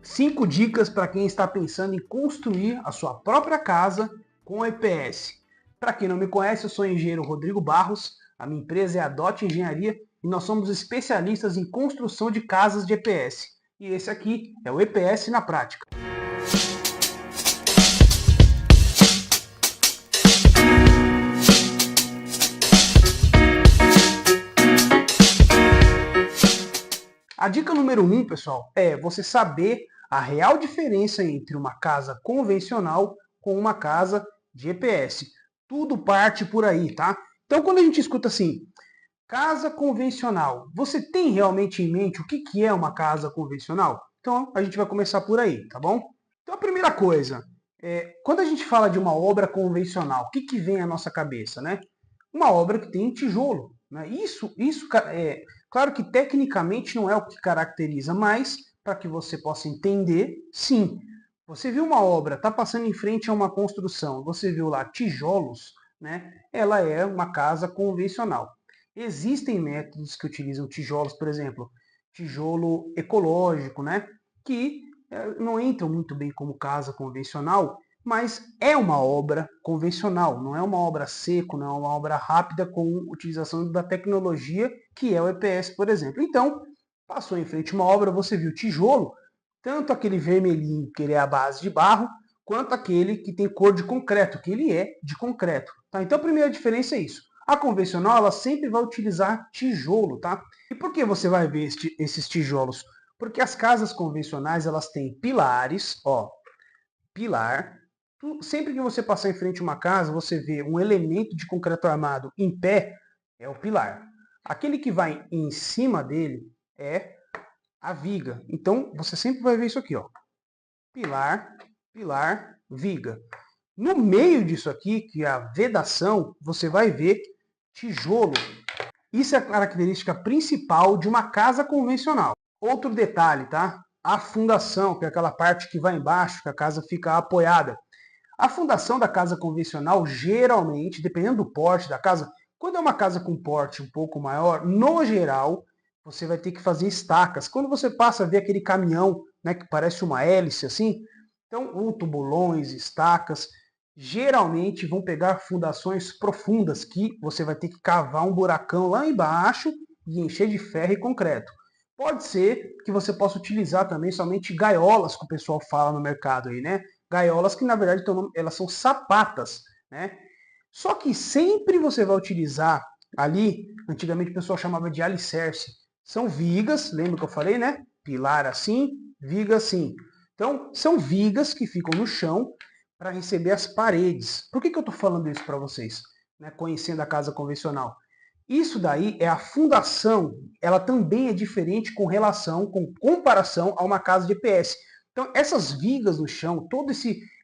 5 dicas para quem está pensando em construir a sua própria casa com EPS. Para quem não me conhece, eu sou o engenheiro Rodrigo Barros, a minha empresa é a DOT Engenharia e nós somos especialistas em construção de casas de EPS. E esse aqui é o EPS na prática. A dica número 1, pessoal, é você saber a real diferença entre uma casa convencional com uma casa de EPS. Tudo parte por aí, tá? Então, quando a gente escuta assim, casa convencional, você tem realmente em mente o que é uma casa convencional? Então, a gente vai começar por aí, tá bom? Então, a primeira coisa, quando a gente fala de uma obra convencional, o que vem à nossa cabeça, né? Uma obra que tem tijolo, né? Isso é claro que tecnicamente não é o que caracteriza, mas para que você possa entender, sim. Você viu uma obra, está passando em frente a uma construção, você viu lá tijolos, né? Ela é uma casa convencional. Existem métodos que utilizam tijolos, por exemplo, tijolo ecológico, né? Que não entram muito bem como casa convencional, mas é uma obra convencional, não é uma obra seco, não é uma obra rápida com utilização da tecnologia que é o EPS, por exemplo. Então, passou em frente uma obra, você viu tijolo, tanto aquele vermelhinho, que ele é a base de barro, quanto aquele que tem cor de concreto, que ele é de concreto. Tá? Então, a primeira diferença é isso. A convencional, ela sempre vai utilizar tijolo, tá? E por que você vai ver esses tijolos? Porque as casas convencionais, elas têm pilares, ó, pilar. Sempre que você passar em frente a uma casa, você vê um elemento de concreto armado em pé, é o pilar. Aquele que vai em cima dele é a viga. Então, você sempre vai ver isso aqui, ó. Pilar, pilar, viga. No meio disso aqui, que é a vedação, você vai ver tijolo. Isso é a característica principal de uma casa convencional. Outro detalhe, tá? A fundação, que é aquela parte que vai embaixo, que a casa fica apoiada. A fundação da casa convencional, geralmente, dependendo do porte da casa, quando é uma casa com porte um pouco maior, no geral, você vai ter que fazer estacas. Quando você passa a ver aquele caminhão, né, que parece uma hélice assim, então, ou tubulões, estacas, geralmente vão pegar fundações profundas, que você vai ter que cavar um buracão lá embaixo e encher de ferro e concreto. Pode ser que você possa utilizar também somente gaiolas, que o pessoal fala no mercado aí, né? Gaiolas que na verdade elas são sapatas, né? Só que sempre você vai utilizar ali, antigamente o pessoal chamava de alicerce, são vigas, lembra que eu falei, né? Pilar assim, viga assim. Então, são vigas que ficam no chão para receber as paredes. Por que eu estou falando isso para vocês? Né? Conhecendo a casa convencional. Isso daí é a fundação, ela também é diferente com comparação a uma casa de EPS. Então, essas vigas no chão,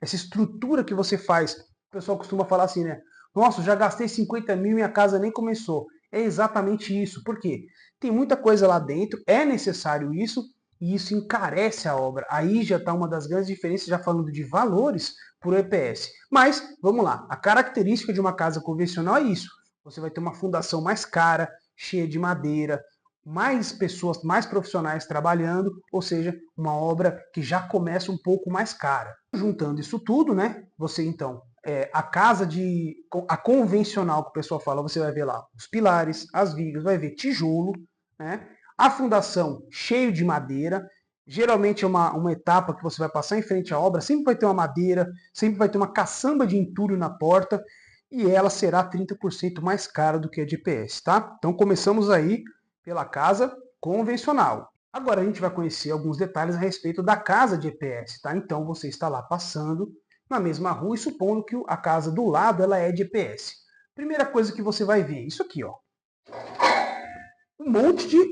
essa estrutura que você faz, o pessoal costuma falar assim, né? Nossa, já gastei 50 mil e minha casa nem começou. É exatamente isso. Por quê? Tem muita coisa lá dentro, é necessário isso, e isso encarece a obra. Aí já está uma das grandes diferenças, já falando de valores para o EPS. Mas, vamos lá, a característica de uma casa convencional é isso. Você vai ter uma fundação mais cara, cheia de madeira, mais pessoas, mais profissionais trabalhando, ou seja, uma obra que já começa um pouco mais cara. Juntando isso tudo, né? Você então, a convencional que o pessoal fala, você vai ver lá os pilares, as vigas, vai ver tijolo, né? A fundação cheio de madeira. Geralmente é uma etapa que você vai passar em frente à obra, sempre vai ter uma madeira, sempre vai ter uma caçamba de entulho na porta, e ela será 30% mais cara do que a de EPS, tá? Então começamos aí pela casa convencional. Agora a gente vai conhecer alguns detalhes a respeito da casa de EPS, tá? Então você está lá passando na mesma rua e supondo que a casa do lado ela é de EPS. Primeira coisa que você vai ver, isso aqui, ó. Um monte de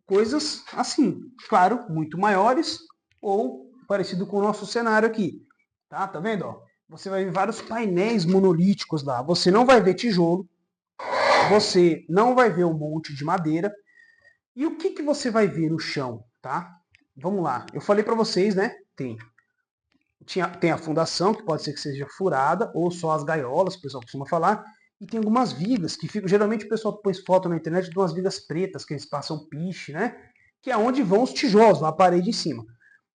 coisas assim, claro, muito maiores ou parecido com o nosso cenário aqui. Tá vendo, ó? Você vai ver vários painéis monolíticos lá. Você não vai ver tijolo, você não vai ver um monte de madeira. E o que você vai ver no chão, tá? Vamos lá. Eu falei para vocês, né? Tem a fundação, que pode ser que seja furada, ou só as gaiolas, o pessoal costuma falar. E tem algumas vigas que ficam. Geralmente o pessoal põe foto na internet de umas vigas pretas, que eles passam piche, né? Que é onde vão os tijolos, na parede em cima.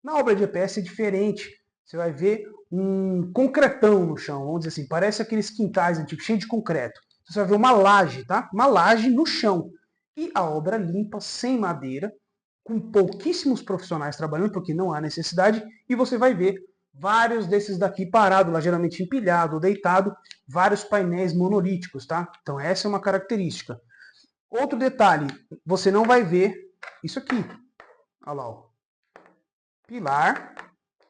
Na obra de EPS é diferente. Você vai ver um concretão no chão, vamos dizer assim, parece aqueles quintais antigos, cheios de concreto. Você vai ver uma laje, tá? Uma laje no chão. E a obra limpa, sem madeira, com pouquíssimos profissionais trabalhando, porque não há necessidade, e você vai ver vários desses daqui parados, lá geralmente empilhado ou deitado, vários painéis monolíticos, tá? Então essa é uma característica. Outro detalhe, você não vai ver isso aqui. Olha lá, ó. Pilar,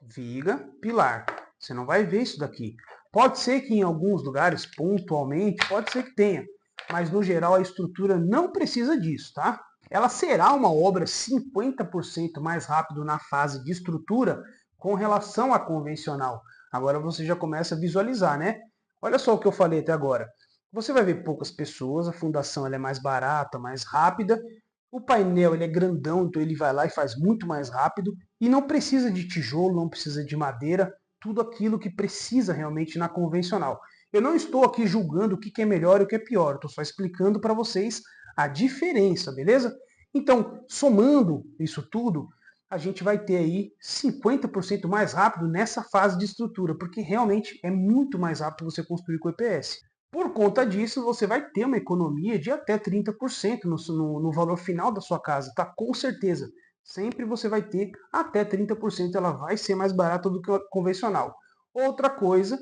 viga, pilar. Você não vai ver isso daqui. Pode ser que em alguns lugares, pontualmente, pode ser que tenha. Mas no geral a estrutura não precisa disso, tá? Ela será uma obra 50% mais rápido na fase de estrutura com relação à convencional. Agora você já começa a visualizar, né? Olha só o que eu falei até agora. Você vai ver poucas pessoas, a fundação ela é mais barata, mais rápida, o painel ele é grandão, então ele vai lá e faz muito mais rápido, e não precisa de tijolo, não precisa de madeira, tudo aquilo que precisa realmente na convencional. Eu não estou aqui julgando o que é melhor e o que é pior, estou só explicando para vocês a diferença, beleza? Então, somando isso tudo, a gente vai ter aí 50% mais rápido nessa fase de estrutura, porque realmente é muito mais rápido você construir com EPS. Por conta disso, você vai ter uma economia de até 30% no valor final da sua casa, tá? Com certeza. Sempre você vai ter até 30%, ela vai ser mais barata do que a convencional. Outra coisa,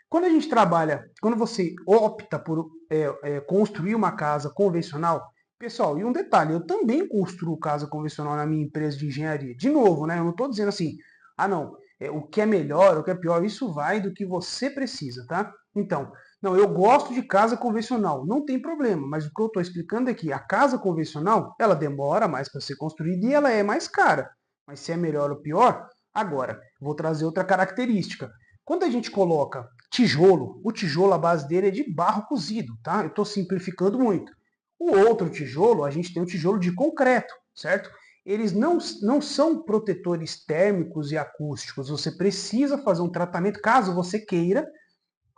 quando a gente trabalha, quando você opta por construir uma casa convencional, pessoal, e um detalhe, eu também construo casa convencional na minha empresa de engenharia. De novo, né? Eu não estou dizendo assim, ah não, o que é melhor, o que é pior, isso vai do que você precisa, tá? Então, não, eu gosto de casa convencional, não tem problema, mas o que eu estou explicando é que a casa convencional, ela demora mais para ser construída e ela é mais cara. Mas se é melhor ou pior, agora, vou trazer outra característica. Quando a gente coloca tijolo, o tijolo, a base dele é de barro cozido, tá? Eu estou simplificando muito. O outro tijolo, a gente tem o tijolo de concreto, certo? Eles não são protetores térmicos e acústicos. Você precisa fazer um tratamento, caso você queira,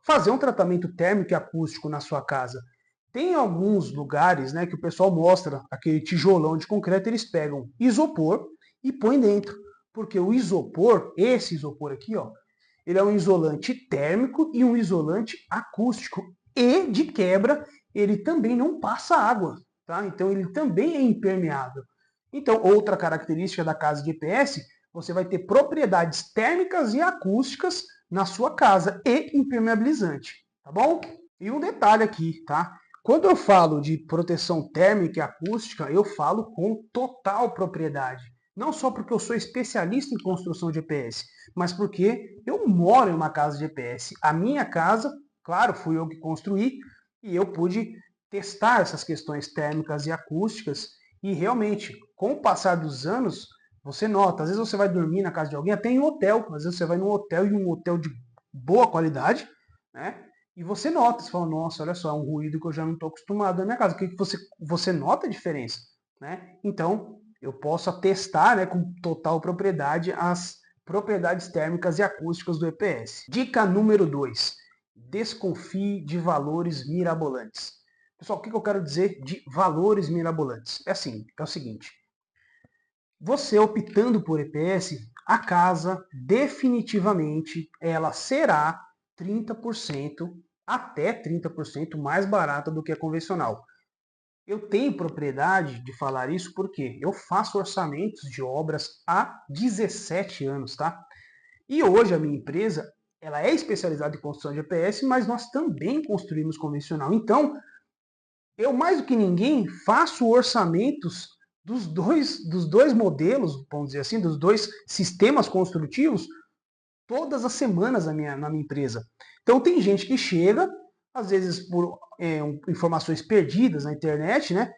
fazer um tratamento térmico e acústico na sua casa. Tem alguns lugares, né, que o pessoal mostra aquele tijolão de concreto, eles pegam isopor e põem dentro. Porque o isopor, esse isopor aqui, ó, ele é um isolante térmico e um isolante acústico. E, de quebra, ele também não passa água, tá? Então ele também é impermeável. Então, outra característica da casa de EPS, você vai ter propriedades térmicas e acústicas na sua casa e impermeabilizante, tá bom? E um detalhe aqui, tá? Quando eu falo de proteção térmica e acústica, eu falo com total propriedade. Não só porque eu sou especialista em construção de EPS, mas porque eu moro em uma casa de EPS. A minha casa, claro, fui eu que construí e eu pude testar essas questões térmicas e acústicas e realmente, com o passar dos anos, você nota, às vezes você vai dormir na casa de alguém, até em hotel, às vezes você vai num hotel e um hotel de boa qualidade, né? E você nota, você fala, nossa, olha só, é um ruído que eu já não estou acostumado na minha casa. O que você nota a diferença, né? Então, eu posso atestar, né, com total propriedade as propriedades térmicas e acústicas do EPS. Dica número 2. Desconfie de valores mirabolantes. Pessoal, o que eu quero dizer de valores mirabolantes? É assim, é o seguinte. Você optando por EPS, a casa definitivamente ela será 30% até 30% mais barata do que a convencional. Eu tenho propriedade de falar isso porque eu faço orçamentos de obras há 17 anos, tá? E hoje a minha empresa, ela é especializada em construção de EPS, mas nós também construímos convencional. Então, eu mais do que ninguém faço orçamentos dos dois modelos, vamos dizer assim, dos dois sistemas construtivos, todas as semanas na minha empresa. Então tem gente que chega, às vezes por informações perdidas na internet, né?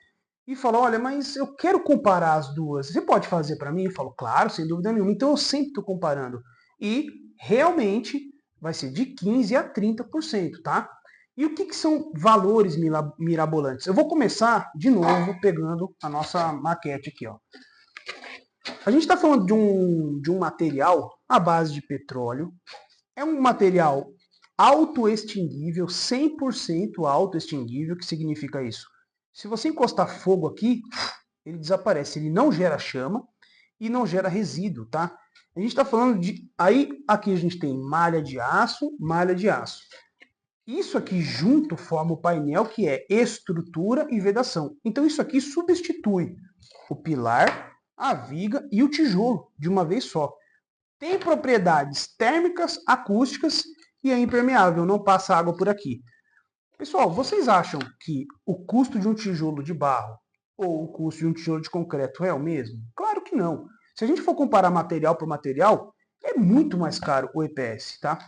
E fala, olha, mas eu quero comparar as duas. Você pode fazer para mim? Eu falo, claro, sem dúvida nenhuma. Então eu sempre estou comparando. E realmente vai ser de 15% a 30%, tá? E o que são valores mirabolantes? Eu vou começar de novo pegando a nossa maquete aqui, ó. A gente está falando de um material à base de petróleo. É um material autoextinguível, 100% autoextinguível. O que significa isso? Se você encostar fogo aqui, ele desaparece. Ele não gera chama e não gera resíduo, tá? A gente está falando de... Aí, aqui a gente tem malha de aço, malha de aço. Isso aqui junto forma o painel, que é estrutura e vedação. Então isso aqui substitui o pilar, a viga e o tijolo de uma vez só. Tem propriedades térmicas, acústicas e é impermeável, não passa água por aqui. Pessoal, vocês acham que o custo de um tijolo de barro ou o custo de um tijolo de concreto é o mesmo? Claro que não. Se a gente for comparar material por material, é muito mais caro o EPS, tá?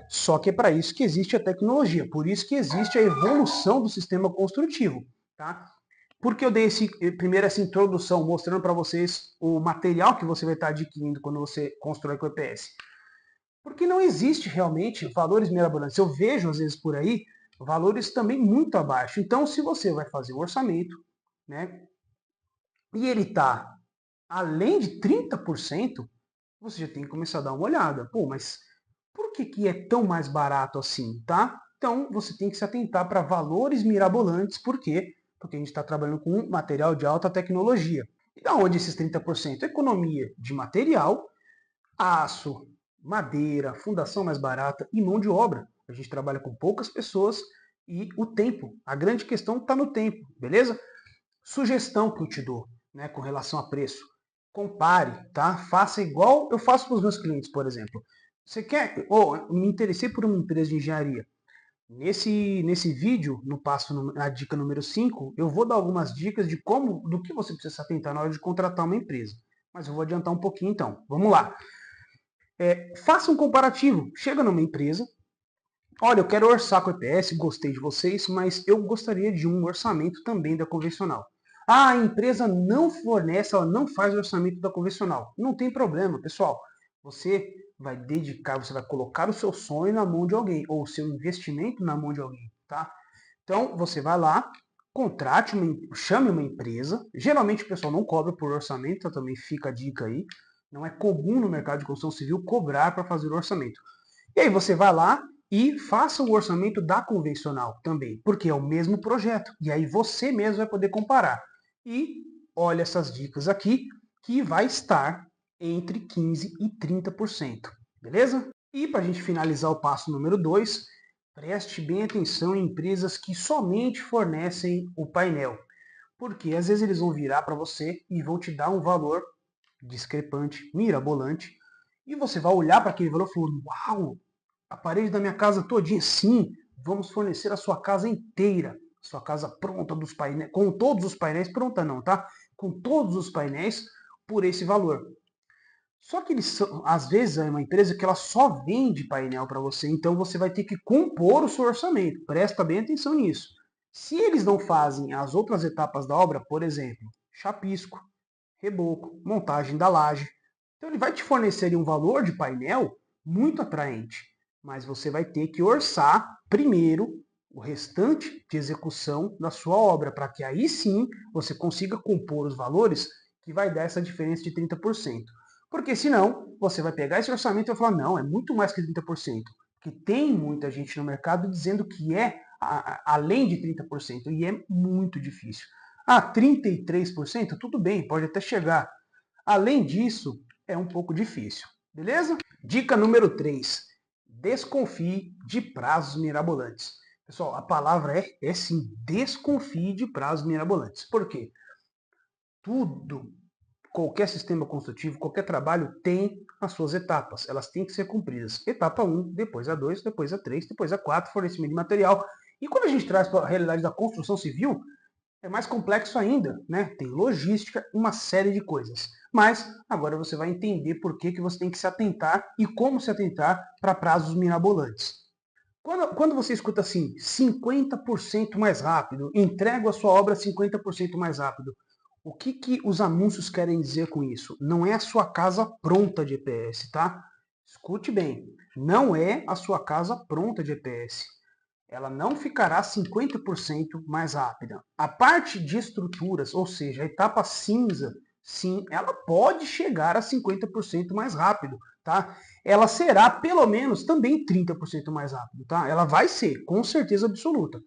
Só que é para isso que existe a tecnologia, por isso que existe a evolução do sistema construtivo, tá? Por que eu dei primeiro essa introdução, mostrando para vocês o material que você vai estar adquirindo quando você constrói com o EPS? Porque não existe realmente valores mirabolantes. Eu vejo, às vezes, por aí, valores também muito abaixo. Então, se você vai fazer um orçamento, né, e ele está além de 30%, você já tem que começar a dar uma olhada. Pô, mas por que é tão mais barato assim, tá? Então, você tem que se atentar para valores mirabolantes. Por quê? Porque a gente está trabalhando com material de alta tecnologia. E da onde esses 30%? Economia de material, aço, madeira, fundação mais barata e mão de obra. A gente trabalha com poucas pessoas e o tempo. A grande questão está no tempo, beleza? Sugestão que eu te dou, né, com relação a preço. Compare, tá? Faça igual eu faço para os meus clientes, por exemplo. Você quer, me interessei por uma empresa de engenharia. Nesse vídeo, na dica número 5, eu vou dar algumas dicas de como, do que você precisa se atentar na hora de contratar uma empresa. Mas eu vou adiantar um pouquinho então. Vamos lá. Faça um comparativo. Chega numa empresa, olha, eu quero orçar com o EPS, gostei de vocês, mas eu gostaria de um orçamento também da convencional. Ah, a empresa não fornece, ela não faz o orçamento da convencional. Não tem problema, pessoal. Você vai dedicar, você vai colocar o seu sonho na mão de alguém, ou o seu investimento na mão de alguém, tá? Então, você vai lá, chame uma empresa. Geralmente o pessoal não cobra por orçamento, também fica a dica aí. Não é comum no mercado de construção civil cobrar para fazer o orçamento. E aí você vai lá e faça o orçamento da convencional também, porque é o mesmo projeto. E aí você mesmo vai poder comparar. E olha essas dicas aqui, que vai estar entre 15% e 30%. Beleza? E para a gente finalizar o passo número 2, preste bem atenção em empresas que somente fornecem o painel. Porque às vezes eles vão virar para você e vão te dar um valor discrepante, mirabolante, e você vai olhar para aquele valor e falar, uau, a parede da minha casa todinha, sim, vamos fornecer a sua casa inteira, sua casa pronta dos painéis, com todos os painéis, pronta não, tá? Com todos os painéis por esse valor. Só que eles são, às vezes é uma empresa que ela só vende painel para você, então você vai ter que compor o seu orçamento. Presta bem atenção nisso. Se eles não fazem as outras etapas da obra, por exemplo, chapisco, reboco, montagem da laje, então ele vai te fornecer um valor de painel muito atraente, mas você vai ter que orçar primeiro o restante de execução da sua obra, para que aí sim você consiga compor os valores que vai dar essa diferença de 30%. Porque senão, você vai pegar esse orçamento e vai falar, não, é muito mais que 30%. Porque tem muita gente no mercado dizendo que é além de 30%, e é muito difícil. Ah, 33%? Tudo bem, pode até chegar. Além disso, é um pouco difícil. Beleza? Dica número 3. Desconfie de prazos mirabolantes. Pessoal, a palavra é sim, desconfie de prazos mirabolantes. Por quê? Tudo, qualquer sistema construtivo, qualquer trabalho tem as suas etapas. Elas têm que ser cumpridas. Etapa 1, depois a 2, depois a 3, depois a 4, fornecimento de material. E quando a gente traz para a realidade da construção civil, é mais complexo ainda, né? Tem logística, uma série de coisas. Mas agora você vai entender por que você tem que se atentar e como se atentar para prazos mirabolantes. Quando você escuta assim, 50% mais rápido, entrego a sua obra 50% mais rápido, o que os anúncios querem dizer com isso? Não é a sua casa pronta de EPS, tá? Escute bem, não é a sua casa pronta de EPS. Ela não ficará 50% mais rápida. A parte de estruturas, ou seja, a etapa cinza, sim, ela pode chegar a 50% mais rápido, tá? Ela será pelo menos também 30% mais rápido, tá? Ela vai ser, com certeza absoluta.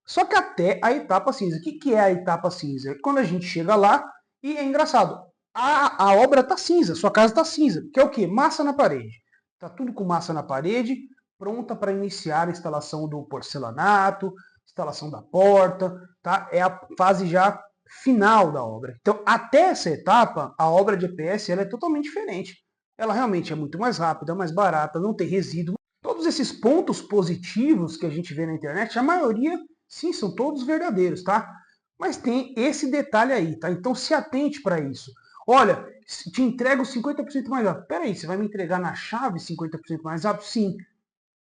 Só que até a etapa cinza. O que é a etapa cinza? É quando a gente chega lá e é engraçado. a obra está cinza, sua casa está cinza, que é o quê? Massa na parede. Está tudo com massa na parede, pronta para iniciar a instalação do porcelanato, instalação da porta, tá? É a fase já final da obra. Então, até essa etapa, a obra de EPS ela é totalmente diferente. Ela realmente é muito mais rápida, mais barata, não tem resíduo. Todos esses pontos positivos que a gente vê na internet, a maioria, sim, são todos verdadeiros, tá? Mas tem esse detalhe aí, tá? Então se atente para isso. Olha, te entrego 50% mais rápido. Peraí, você vai me entregar na chave 50% mais rápido? Sim.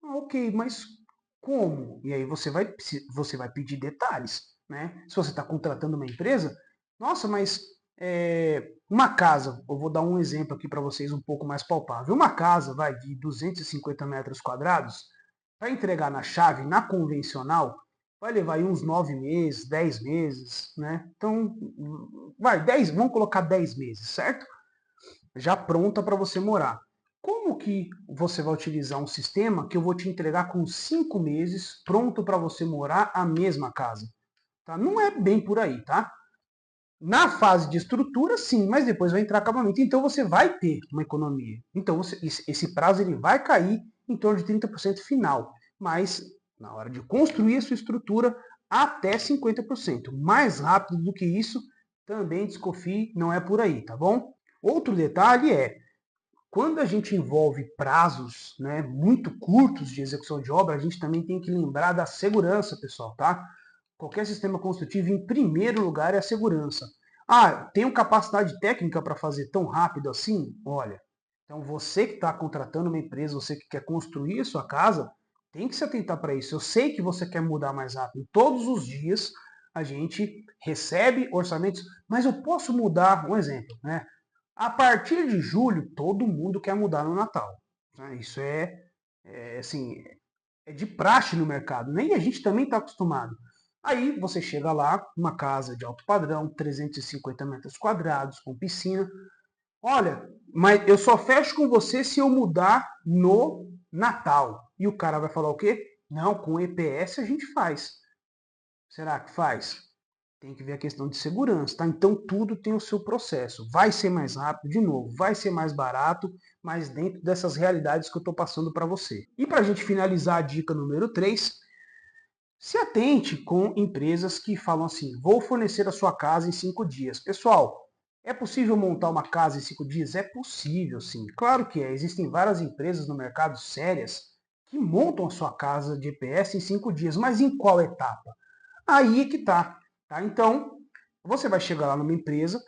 Ah, ok, mas como? E aí você vai pedir detalhes, né? Se você está contratando uma empresa, nossa, mas uma casa, eu vou dar um exemplo aqui para vocês um pouco mais palpável. Uma casa vai de 250 metros quadrados, para entregar na chave, na convencional, vai levar aí uns 9 meses, 10 meses, né? Então, vai, 10, vamos colocar 10 meses, certo? Já pronta para você morar. Como que você vai utilizar um sistema que eu vou te entregar com 5 meses, pronto para você morar a mesma casa? Tá? Não é bem por aí, tá? Na fase de estrutura, sim, mas depois vai entrar acabamento. Então você vai ter uma economia. Então esse prazo ele vai cair em torno de 30% final. Mas na hora de construir a sua estrutura, até 50%. Mais rápido do que isso, também desconfie, não é por aí, tá bom? Outro detalhe é, quando a gente envolve prazos, né, muito curtos de execução de obra, a gente também tem que lembrar da segurança, pessoal, tá? Qualquer sistema construtivo, em primeiro lugar, é a segurança. Ah, tenho capacidade técnica para fazer tão rápido assim? Olha, então você que está contratando uma empresa, você que quer construir a sua casa, tem que se atentar para isso. Eu sei que você quer mudar mais rápido. Todos os dias a gente recebe orçamentos, mas eu posso mudar, um exemplo, né? A partir de julho, todo mundo quer mudar no Natal. Né? Isso assim, é de praxe no mercado, né? E a gente também está acostumado. Aí você chega lá, uma casa de alto padrão, 350 metros quadrados, com piscina. Olha, mas eu só fecho com você se eu mudar no Natal. E o cara vai falar o quê? Não, com EPS a gente faz. Será que faz? Tem que ver a questão de segurança, tá? Então tudo tem o seu processo. Vai ser mais rápido, de novo, vai ser mais barato, mas dentro dessas realidades que eu estou passando para você. E para a gente finalizar a dica número 3, se atente com empresas que falam assim, vou fornecer a sua casa em 5 dias. Pessoal, é possível montar uma casa em 5 dias? É possível, sim. Claro que é. Existem várias empresas no mercado sérias que montam a sua casa de EPS em 5 dias, mas em qual etapa? Aí é que tá? Então, você vai chegar lá numa empresa,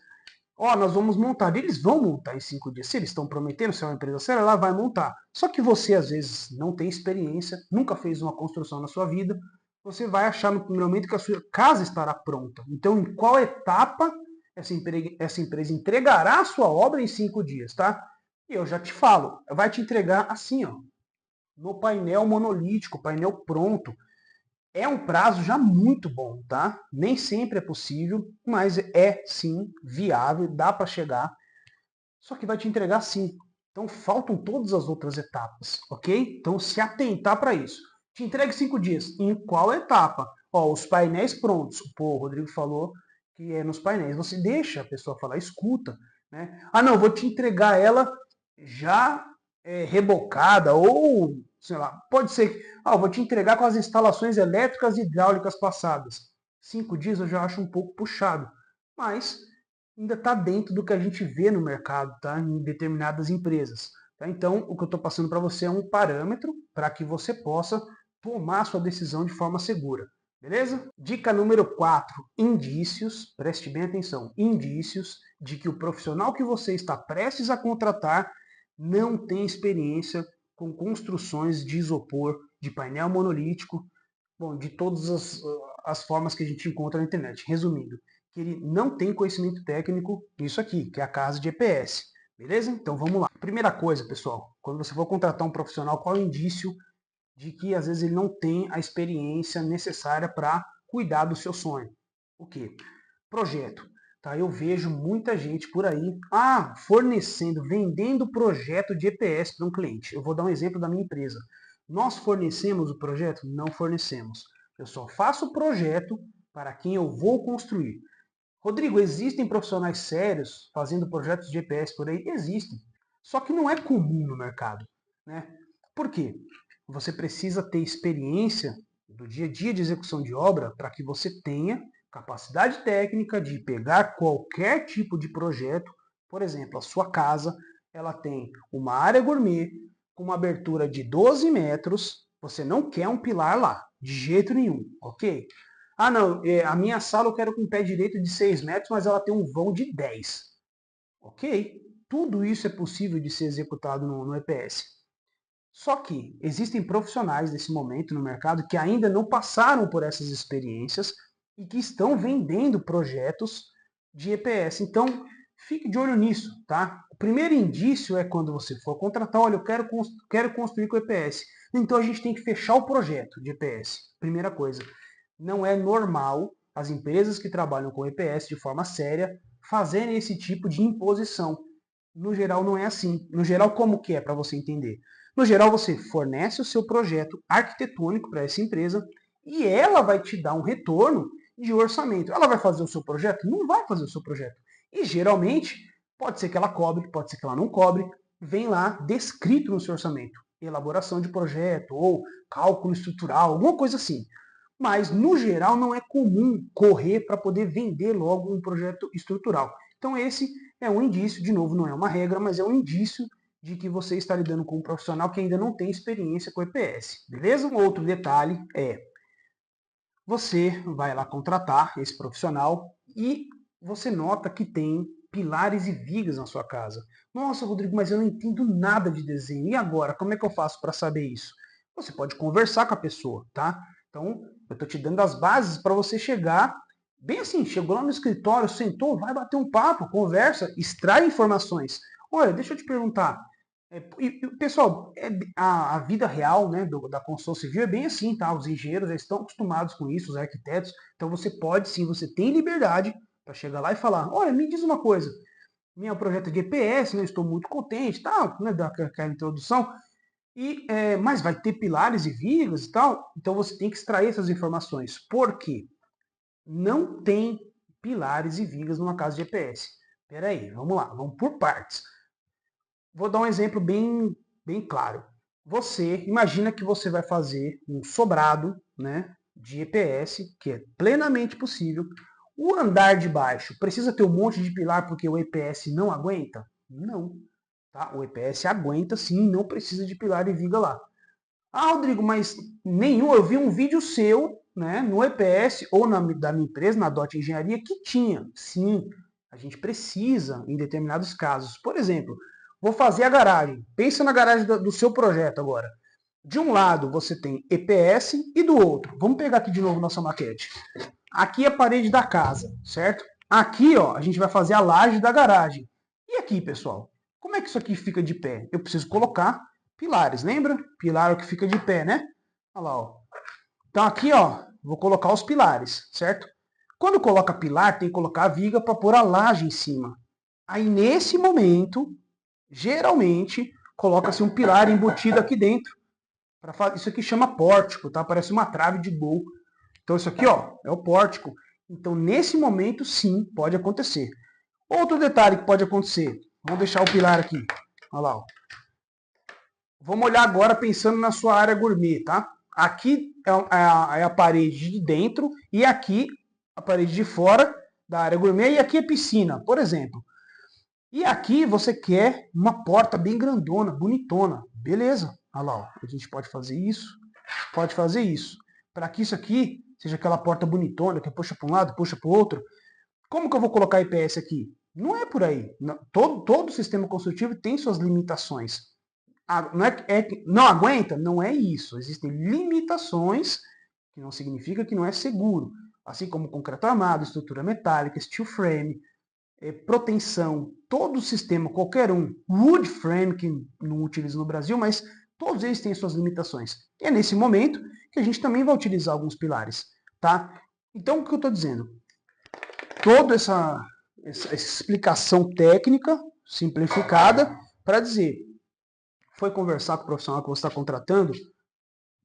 ó, nós vamos montar. Eles vão montar em 5 dias. Se eles estão prometendo ser uma empresa séria, ela vai montar. Só que você, às vezes, não tem experiência, nunca fez uma construção na sua vida, você vai achar no primeiro momento que a sua casa estará pronta. Então, em qual etapa essa empresa entregará a sua obra em 5 dias, tá? E eu já te falo, vai te entregar assim, ó, no painel monolítico, painel pronto. É um prazo já muito bom, tá? Nem sempre é possível, mas é sim viável, dá para chegar. Só que vai te entregar sim. Então faltam todas as outras etapas, ok? Então se atentar para isso. Te entregue 5 dias. Em qual etapa? Ó, os painéis prontos. Pô, o Rodrigo falou que é nos painéis. Você deixa a pessoa falar, escuta, né? Ah, não, vou te entregar ela já rebocada ou, sei lá, pode ser, vou te entregar com as instalações elétricas e hidráulicas passadas. 5 dias eu já acho um pouco puxado, mas ainda está dentro do que a gente vê no mercado, tá? Em determinadas empresas. Tá? Então, o que eu estou passando para você é um parâmetro para que você possa tomar a sua decisão de forma segura. Beleza? Dica número 4, indícios, preste bem atenção, indícios de que o profissional que você está prestes a contratar não tem experiência com construções de isopor, de painel monolítico, bom, de todas as formas que a gente encontra na internet. Resumindo, que ele não tem conhecimento técnico nisso aqui, que é a casa de EPS. Beleza? Então vamos lá. Primeira coisa, pessoal, quando você for contratar um profissional, qual é o indício de que às vezes ele não tem a experiência necessária para cuidar do seu sonho? O quê? Projeto. Tá? Eu vejo muita gente por aí, fornecendo, vendendo projeto de EPS para um cliente. Eu vou dar um exemplo da minha empresa. Nós fornecemos o projeto? Não fornecemos. Eu só faço o projeto para quem eu vou construir. Rodrigo, existem profissionais sérios fazendo projetos de EPS por aí? Existem. Só que não é comum no mercado, né? Por quê? Você precisa ter experiência do dia a dia de execução de obra para que você tenha capacidade técnica de pegar qualquer tipo de projeto. Por exemplo, a sua casa, ela tem uma área gourmet com uma abertura de 12 metros. Você não quer um pilar lá, de jeito nenhum, ok? Ah, não, a minha sala eu quero com pé direito de 6 metros, mas ela tem um vão de 10. Ok? Tudo isso é possível de ser executado no EPS. Só que existem profissionais nesse momento no mercado que ainda não passaram por essas experiências e que estão vendendo projetos de EPS. Então, fique de olho nisso, tá? O primeiro indício é quando você for contratar, olha, eu quero construir com EPS. Então a gente tem que fechar o projeto de EPS. Primeira coisa. Não é normal as empresas que trabalham com EPS de forma séria fazerem esse tipo de imposição. No geral não é assim. No geral, como que é, para você entender? No geral, você fornece o seu projeto arquitetônico para essa empresa e ela vai te dar um retorno de orçamento. Ela vai fazer o seu projeto? Não vai fazer o seu projeto. E geralmente, pode ser que ela cobre, pode ser que ela não cobre, vem lá descrito no seu orçamento. Elaboração de projeto ou cálculo estrutural, alguma coisa assim. Mas, no geral, não é comum correr para poder vender logo um projeto estrutural. Então, esse é um indício, de novo, não é uma regra, mas é um indício de que você está lidando com um profissional que ainda não tem experiência com EPS, beleza? Um outro detalhe é, você vai lá contratar esse profissional e você nota que tem pilares e vigas na sua casa. Nossa, Rodrigo, mas eu não entendo nada de desenho. E agora, como é que eu faço para saber isso? Você pode conversar com a pessoa, tá? Então, eu estou te dando as bases para você chegar bem assim, chegou lá no escritório, sentou, vai bater um papo, conversa, extrai informações. Olha, deixa eu te perguntar, pessoal, a vida real, né, da construção civil é bem assim, tá? Os engenheiros já estão acostumados com isso, os arquitetos. Então você pode sim, você tem liberdade para chegar lá e falar: olha, me diz uma coisa, meu projeto é de EPS, né, estou muito contente, tal, né, daquela introdução. Mas vai ter pilares e vigas e tal, então você tem que extrair essas informações. Por quê? Não tem pilares e vigas numa casa de EPS. Espera aí, vamos lá, vamos por partes. Vou dar um exemplo bem claro. Você imagina que você vai fazer um sobrado, né, de EPS, que é plenamente possível. O andar de baixo precisa ter um monte de pilar porque o EPS não aguenta? Não. Tá? O EPS aguenta sim, não precisa de pilar e viga lá. Ah, Rodrigo, mas nenhum. Eu vi um vídeo seu, né, no EPS ou da minha empresa, na DOT Engenharia, que tinha. Sim, a gente precisa em determinados casos. Por exemplo, vou fazer a garagem. Pensa na garagem do seu projeto agora. De um lado você tem EPS e do outro. Vamos pegar aqui de novo nossa maquete. Aqui é a parede da casa, certo? Aqui, ó, a gente vai fazer a laje da garagem. E aqui, pessoal? Como é que isso aqui fica de pé? Eu preciso colocar pilares, lembra? Pilar é o que fica de pé, né? Olha lá, ó. Então aqui, ó, vou colocar os pilares, certo? Quando coloca pilar, tem que colocar a viga para pôr a laje em cima. Aí nesse momento, geralmente, coloca-se um pilar embutido aqui dentro. Isso aqui chama pórtico, tá? Parece uma trave de gol. Então isso aqui, ó, é o pórtico. Então nesse momento, sim, pode acontecer. Outro detalhe que pode acontecer. Vamos deixar o pilar aqui. Olha lá, ó. Vamos olhar agora pensando na sua área gourmet, tá? Aqui é a parede de dentro e aqui a parede de fora da área gourmet e aqui é piscina, por exemplo. E aqui você quer uma porta bem grandona, bonitona. Beleza. Olha lá, ó. A gente pode fazer isso, pode fazer isso. Para que isso aqui seja aquela porta bonitona que puxa para um lado, puxa para o outro. Como que eu vou colocar IPS aqui? Não é por aí. Todo sistema construtivo tem suas limitações. Não aguenta? Não é isso. Existem limitações, que não significa que não é seguro. Assim como concreto armado, estrutura metálica, steel frame, proteção, todo o sistema, qualquer um, wood frame, que não utiliza no Brasil, mas todos eles têm suas limitações. E é nesse momento que a gente também vai utilizar alguns pilares. Tá? Então, o que eu estou dizendo? Toda essa explicação técnica, simplificada, para dizer, foi conversar com o profissional que você está contratando,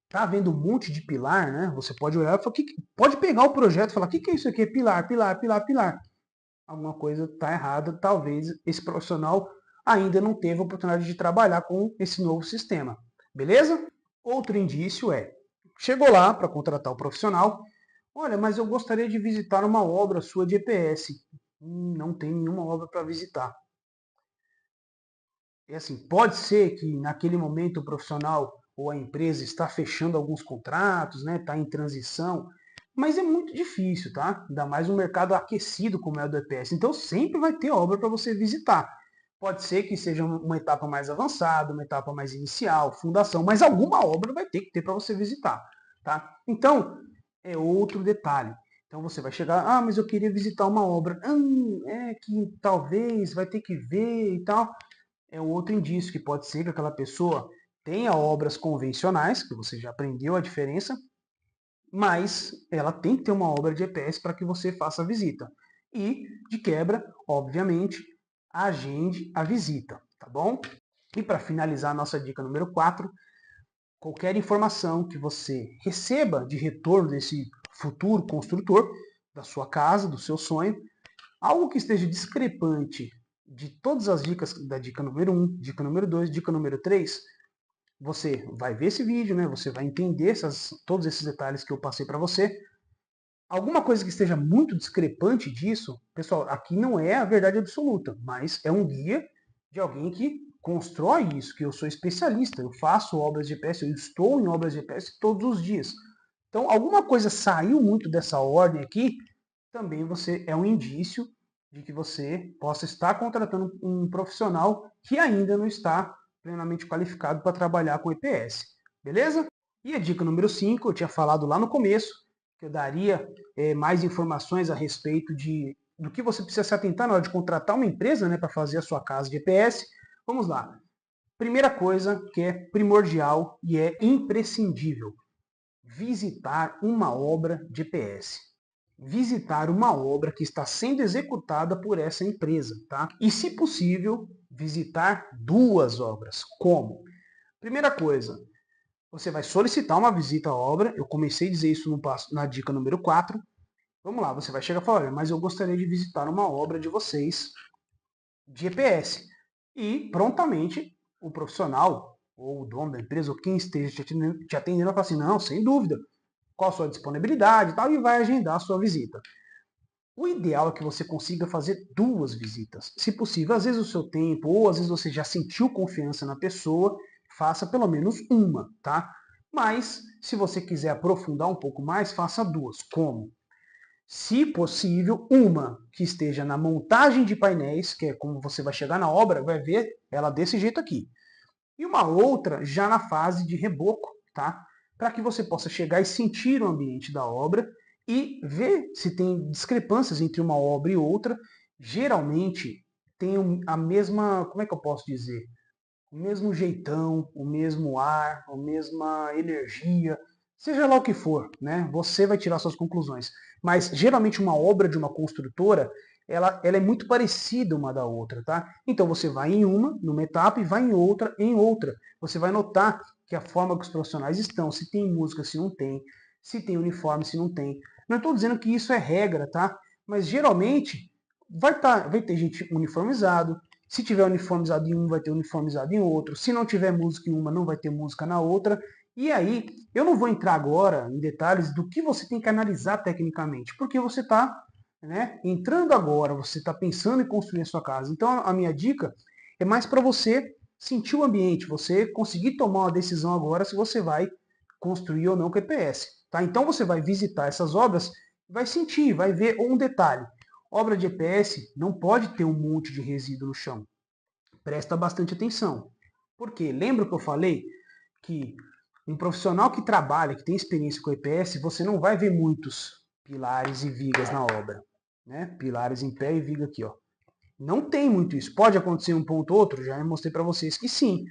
tá vendo um monte de pilar, né? Você pode olhar e falar, pode pegar o projeto e falar, o que é isso aqui? É pilar, pilar, pilar, pilar. alguma coisa está errada, talvez esse profissional ainda não teve a oportunidade de trabalhar com esse novo sistema, beleza? Outro indício é, chegou lá para contratar o profissional, olha, mas eu gostaria de visitar uma obra sua de EPS. Não tem nenhuma obra para visitar. É assim, pode ser que naquele momento o profissional ou a empresa está fechando alguns contratos, né, está em transição, mas é muito difícil, tá? Ainda mais um mercado aquecido como é o do EPS. Então sempre vai ter obra para você visitar. Pode ser que seja uma etapa mais avançada, uma etapa mais inicial, fundação, mas alguma obra vai ter que ter para você visitar, tá? Então, é outro detalhe. Então você vai chegar, ah, mas eu queria visitar uma obra. É que talvez vai ter que ver e tal. É um outro indício que pode ser que aquela pessoa tenha obras convencionais, que você já aprendeu a diferença, mas ela tem que ter uma obra de EPS para que você faça a visita. E, de quebra, obviamente, agende a visita, tá bom? E para finalizar a nossa dica número 4, qualquer informação que você receba de retorno desse futuro construtor, da sua casa, do seu sonho, algo que esteja discrepante de todas as dicas da dica número 1, dica número 2, dica número 3, você vai ver esse vídeo, né? Você vai entender todos esses detalhes que eu passei para você. Alguma coisa que esteja muito discrepante disso, pessoal, aqui não é a verdade absoluta, mas é um guia de alguém que constrói isso, que eu sou especialista, eu faço obras de EPS, eu estou em obras de EPS todos os dias. Então, alguma coisa saiu muito dessa ordem aqui, também você é um indício de que você possa estar contratando um profissional que ainda não está plenamente qualificado para trabalhar com EPS. Beleza? E a dica número 5, eu tinha falado lá no começo, que eu daria mais informações a respeito do que você precisa se atentar na hora de contratar uma empresa, né, para fazer a sua casa de EPS. Vamos lá. Primeira coisa que é primordial e é imprescindível: visitar uma obra de EPS. Visitar uma obra que está sendo executada por essa empresa, tá? E, se possível, visitar duas obras. Como? Primeira coisa, você vai solicitar uma visita à obra. Eu comecei a dizer isso na dica número 4. Vamos lá, você vai chegar e falar, olha, mas eu gostaria de visitar uma obra de vocês de EPS. E prontamente o profissional, ou o dono da empresa, ou quem esteja te atendendo, vai falar assim, não, sem dúvida, qual a sua disponibilidade e tal, e vai agendar a sua visita. O ideal é que você consiga fazer duas visitas. Se possível, às vezes o seu tempo, ou às vezes você já sentiu confiança na pessoa, faça pelo menos uma, tá? Mas, se você quiser aprofundar um pouco mais, faça duas. Como? Se possível, uma que esteja na montagem de painéis, que é como você vai chegar na obra, vai ver ela desse jeito aqui. E uma outra já na fase de reboco, tá? Para que você possa chegar e sentir o ambiente da obra e ver se tem discrepâncias entre uma obra e outra. Geralmente tem a mesma, como é que eu posso dizer? O mesmo jeitão, o mesmo ar, a mesma energia, seja lá o que for, né? Você vai tirar suas conclusões. Mas geralmente uma obra de uma construtora, ela é muito parecida uma da outra, tá? Então você vai em uma, numa etapa, e vai em outra, em outra. Você vai notar que a forma que os profissionais estão, se tem música, se não tem, se tem uniforme, se não tem. Não estou dizendo que isso é regra, tá? Mas geralmente vai ter gente uniformizado, se tiver uniformizado em um, vai ter uniformizado em outro. Se não tiver música em uma, não vai ter música na outra. E aí, eu não vou entrar agora em detalhes do que você tem que analisar tecnicamente, porque você está, né, entrando agora, você está pensando em construir a sua casa. Então, a minha dica é mais para você sentir o ambiente, você conseguir tomar uma decisão agora se você vai construir ou não com EPS. Tá? Então, você vai visitar essas obras, vai sentir, vai ver um detalhe. Obra de EPS não pode ter um monte de resíduo no chão. Presta bastante atenção. Porque lembra que eu falei que um profissional que trabalha, que tem experiência com EPS, você não vai ver muitos pilares e vigas na obra. Né? Pilares em pé e viga aqui. Ó. Não tem muito isso. Pode acontecer um ponto ou outro, já mostrei para vocês que sim.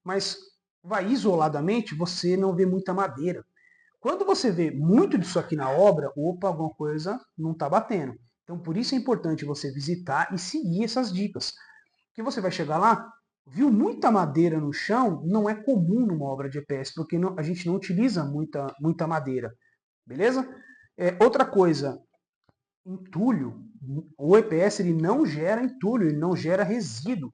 Mas vai isoladamente, você não vê muita madeira. Quando você vê muito disso aqui na obra, opa, alguma coisa não está batendo. Então, por isso é importante você visitar e seguir essas dicas. Que você vai chegar lá, viu muita madeira no chão, não é comum numa obra de EPS, porque a gente não utiliza muita madeira. Beleza? Outra coisa, entulho. O EPS ele não gera entulho, ele não gera resíduo.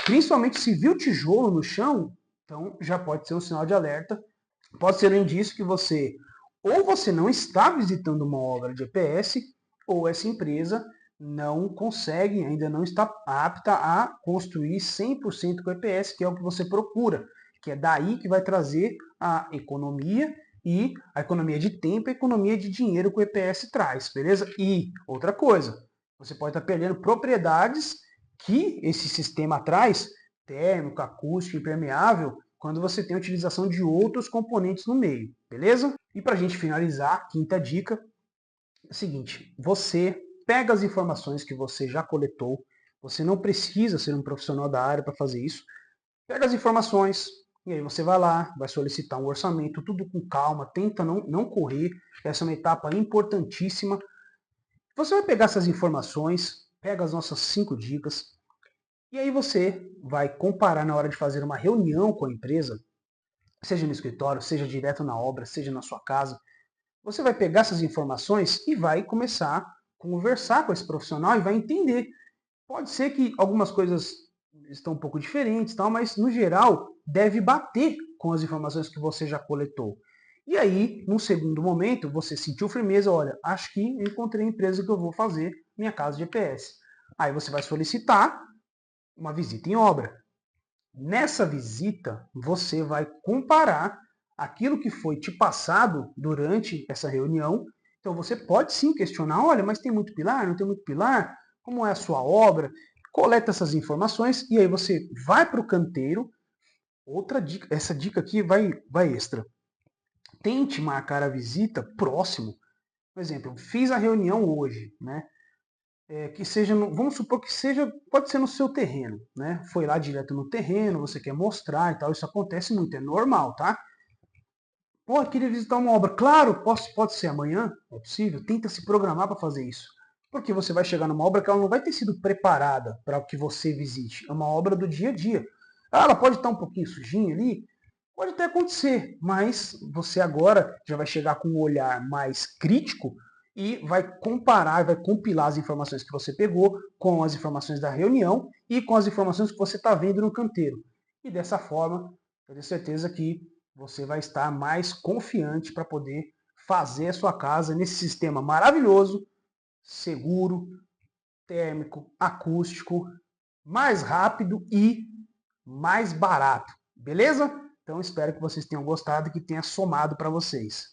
Principalmente se viu tijolo no chão, então já pode ser um sinal de alerta. Pode ser um indício que você não está visitando uma obra de EPS, ou essa empresa não consegue, ainda não está apta a construir 100% com EPS, que é o que você procura, que é daí que vai trazer a economia, e a economia de tempo e a economia de dinheiro que o EPS traz, beleza? E outra coisa, você pode estar perdendo propriedades que esse sistema traz, térmico, acústico, impermeável, quando você tem a utilização de outros componentes no meio, beleza? E para a gente finalizar, quinta dica, é o seguinte, você pega as informações que você já coletou, você não precisa ser um profissional da área para fazer isso, pega as informações, e aí você vai lá, vai solicitar um orçamento, tudo com calma, tenta não correr, essa é uma etapa importantíssima. Você vai pegar essas informações, pega as nossas 5 dicas, e aí você vai comparar na hora de fazer uma reunião com a empresa, seja no escritório, seja direto na obra, seja na sua casa. Você vai pegar essas informações e vai começar a conversar com esse profissional e vai entender. Pode ser que algumas coisas estão um pouco diferentes, tal, mas no geral deve bater com as informações que você já coletou. E aí, num segundo momento, você sentiu firmeza, olha, acho que encontrei a empresa que eu vou fazer minha casa de EPS. Aí você vai solicitar uma visita em obra. Nessa visita, você vai comparar aquilo que foi te passado durante essa reunião. Então você pode sim questionar, olha, mas tem muito pilar, não tem muito pilar? Como é a sua obra? Coleta essas informações e aí você vai para o canteiro. Outra dica, essa dica aqui vai extra. Tente marcar a visita próximo. Por exemplo, fiz a reunião hoje, né? Que seja, vamos supor que seja, pode ser no seu terreno, né? Foi lá direto no terreno, você quer mostrar e tal, isso acontece muito, é normal, tá? Pô, queria visitar uma obra. Claro, pode ser amanhã, é possível. Tenta se programar para fazer isso. Porque você vai chegar numa obra que ela não vai ter sido preparada para que você visite. É uma obra do dia a dia. Ah, ela pode estar um pouquinho sujinha ali, pode até acontecer, mas você agora já vai chegar com um olhar mais crítico e vai comparar, vai compilar as informações que você pegou com as informações da reunião e com as informações que você está vendo no canteiro. E dessa forma, eu tenho certeza que você vai estar mais confiante para poder fazer a sua casa nesse sistema maravilhoso, seguro, térmico, acústico, mais rápido e mais barato. Beleza? Então espero que vocês tenham gostado e que tenha somado para vocês.